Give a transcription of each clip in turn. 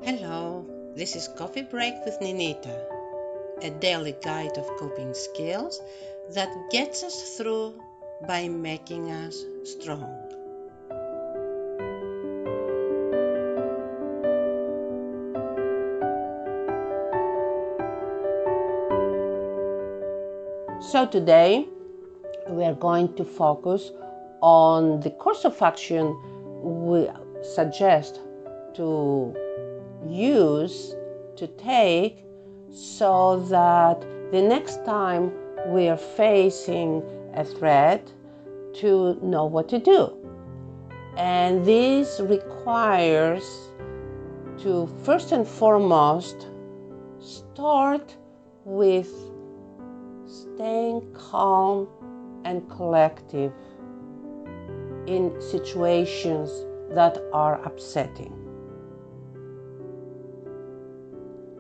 Hello, this is Coffee Break with Ninita, a daily guide of coping skills that gets us through by making us strong. So today we are going to focus on the course of action we suggest to use, to take, so that the next time we are facing a threat, to know what to do. And this requires to first and foremost start with staying calm and collective in situations that are upsetting.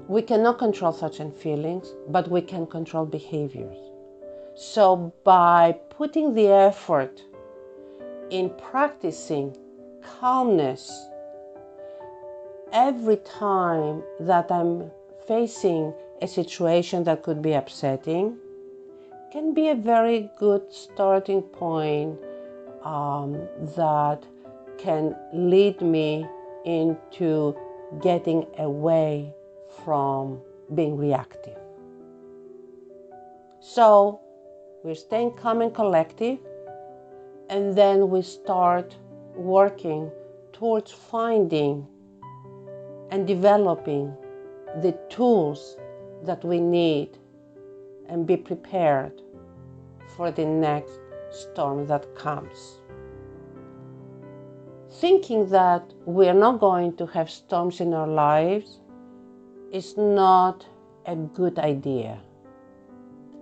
We cannot control thoughts and feelings, but we can control behaviors. So by putting the effort in practicing calmness every time that I'm facing a situation that could be upsetting, can be a very good starting point that can lead me into getting away from being reactive. So we're staying calm and collective, and then we start working towards finding and developing the tools that we need and be prepared for the next storm that comes. Thinking that we are not going to have storms in our lives is not a good idea.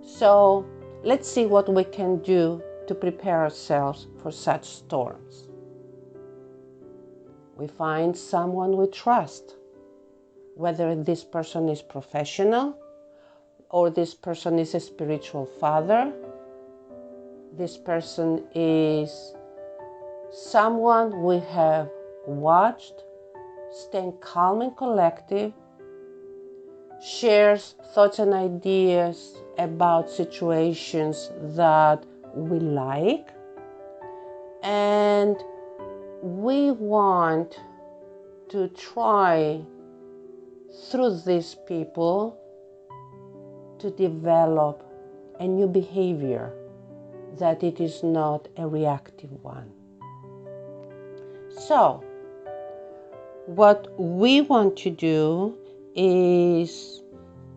So let's see what we can do to prepare ourselves for such storms. We find someone we trust, whether this person is professional or this person is a spiritual father, this person is someone we have watched, staying calm and collective, shares thoughts and ideas about situations that we like, and we want to try through these people to develop a new behavior, that it is not a reactive one. So what we want to do is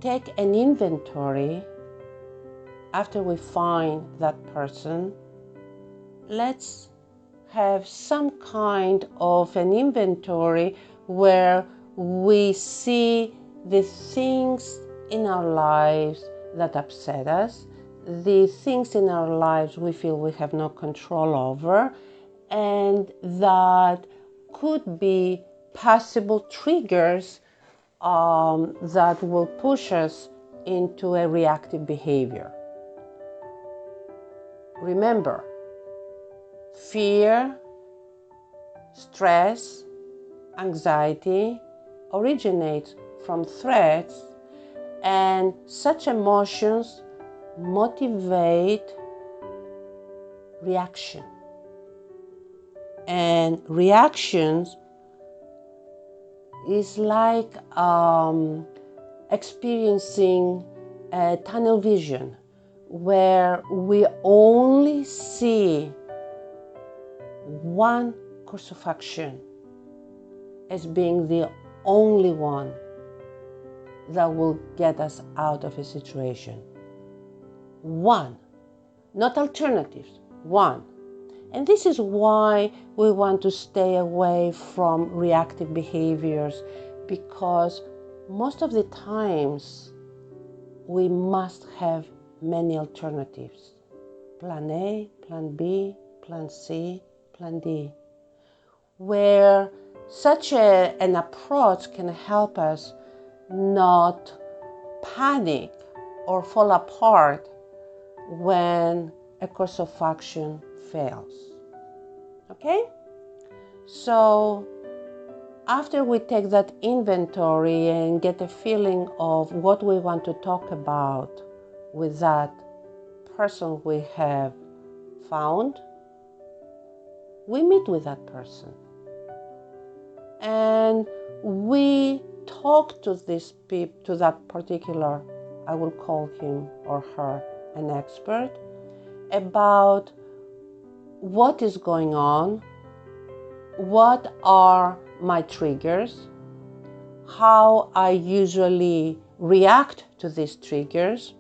take an inventory after we find that person. Let's have some kind of an inventory where we see the things in our lives that upset us, the things in our lives we feel we have no control over, and that could be possible triggers that will push us into a reactive behavior. Remember, fear, stress, anxiety originates from threats, and such emotions motivate reaction. And reactions is like experiencing a tunnel vision, where we only see one course of action as being the only one that will get us out of a situation. One, not alternatives, one. And this is why we want to stay away from reactive behaviors, because most of the times we must have many alternatives. Plan A, Plan B, Plan C, Plan D, where such an approach can help us not panic or fall apart when a course of action fails. Okay? So After we take that inventory and get a feeling of what we want to talk about with that person we have found, we meet with that person. And we talk to that particular, I will call him or her an expert, about what is going on, what are my triggers, how I usually react to these triggers,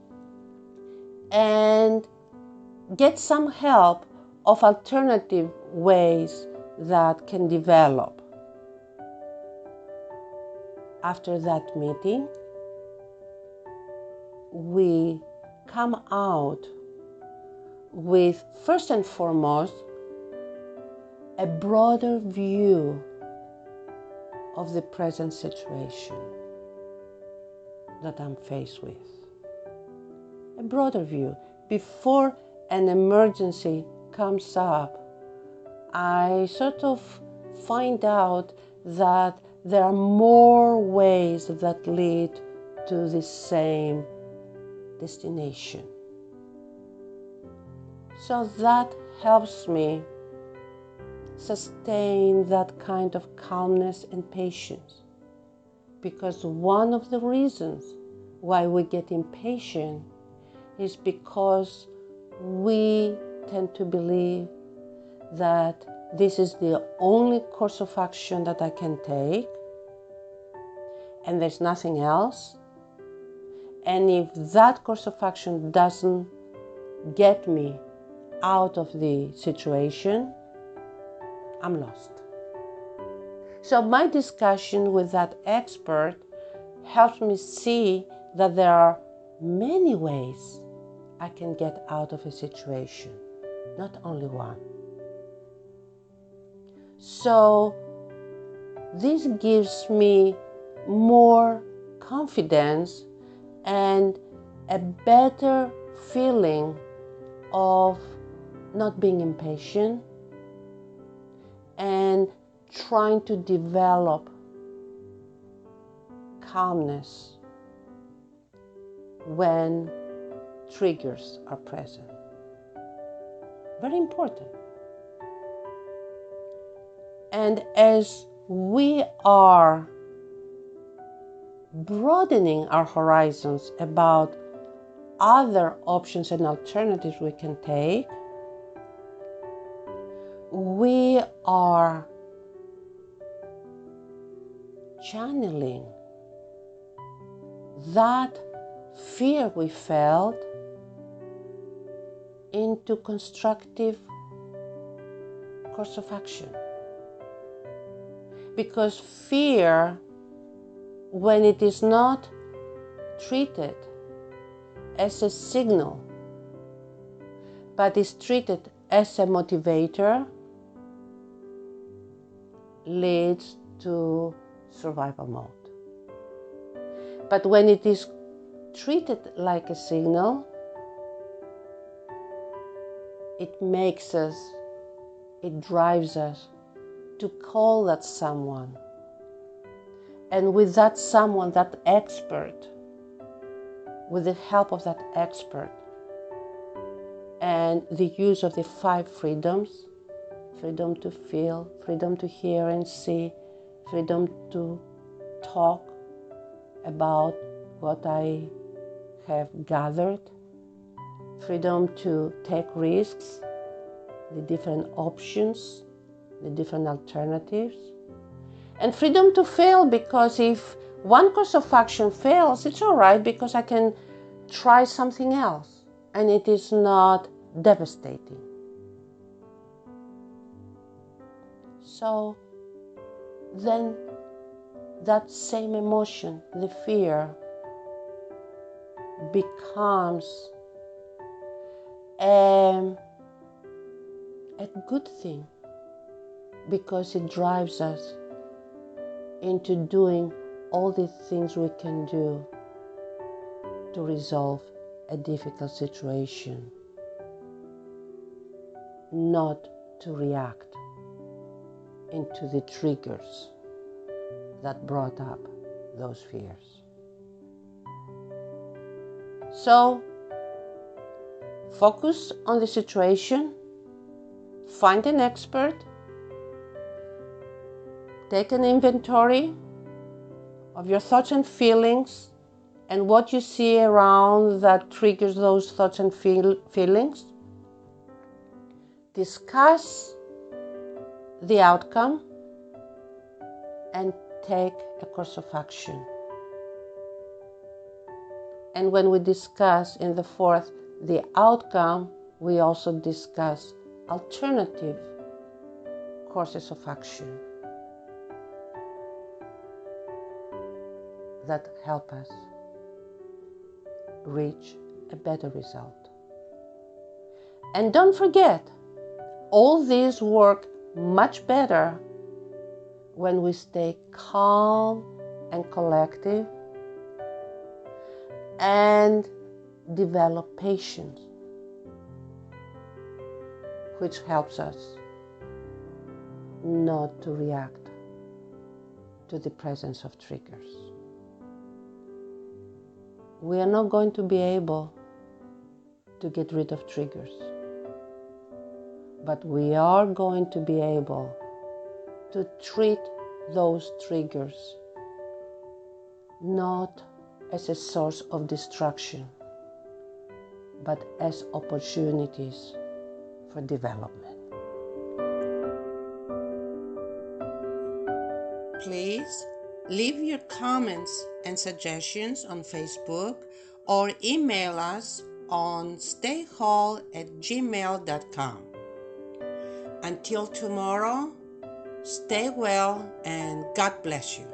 and get some help of alternative ways that can develop. After that meeting, we come out with, first and foremost, a broader view of the present situation that I'm faced with. A broader view. Before an emergency comes up, I sort of find out that there are more ways that lead to the same destination. So that helps me sustain that kind of calmness and patience. Because one of the reasons why we get impatient is because we tend to believe that this is the only course of action that I can take, and there's nothing else. And if that course of action doesn't get me out of the situation, I'm lost. So my discussion with that expert helps me see that there are many ways I can get out of a situation, not only one. So this gives me more confidence and a better feeling of not being impatient and trying to develop calmness when triggers are present. Very important. And as we are broadening our horizons about other options and alternatives we can take, we are channeling that fear we felt into constructive course of action. Because fear, when it is not treated as a signal, but is treated as a motivator, leads to survival mode. But when it is treated like a signal, it makes us, it drives us to call that someone. And with that someone, that expert, with the help of that expert and the use of the 5 freedoms, freedom to feel, freedom to hear and see, freedom to talk about what I have gathered, freedom to take risks, the different options, the different alternatives, and freedom to fail, because if one course of action fails, it's all right, because I can try something else and it is not devastating. So then that same emotion, the fear, becomes a good thing, because it drives us into doing all the things we can do to resolve a difficult situation, not to react into the triggers that brought up those fears. So, focus on the situation, find an expert, take an inventory of your thoughts and feelings and what you see around that triggers those thoughts and feelings. Discuss the outcome and take a course of action. And when we discuss in the fourth the outcome, we also discuss alternative courses of action that help us reach a better result. And don't forget, all these work much better when we stay calm and collective and develop patience, which helps us not to react to the presence of triggers. We are not going to be able to get rid of triggers, but we are going to be able to treat those triggers not as a source of destruction, but as opportunities for development. Please leave your comments and suggestions on Facebook or email us on StayWHOLE@gmail.com. Until tomorrow, stay well and God bless you.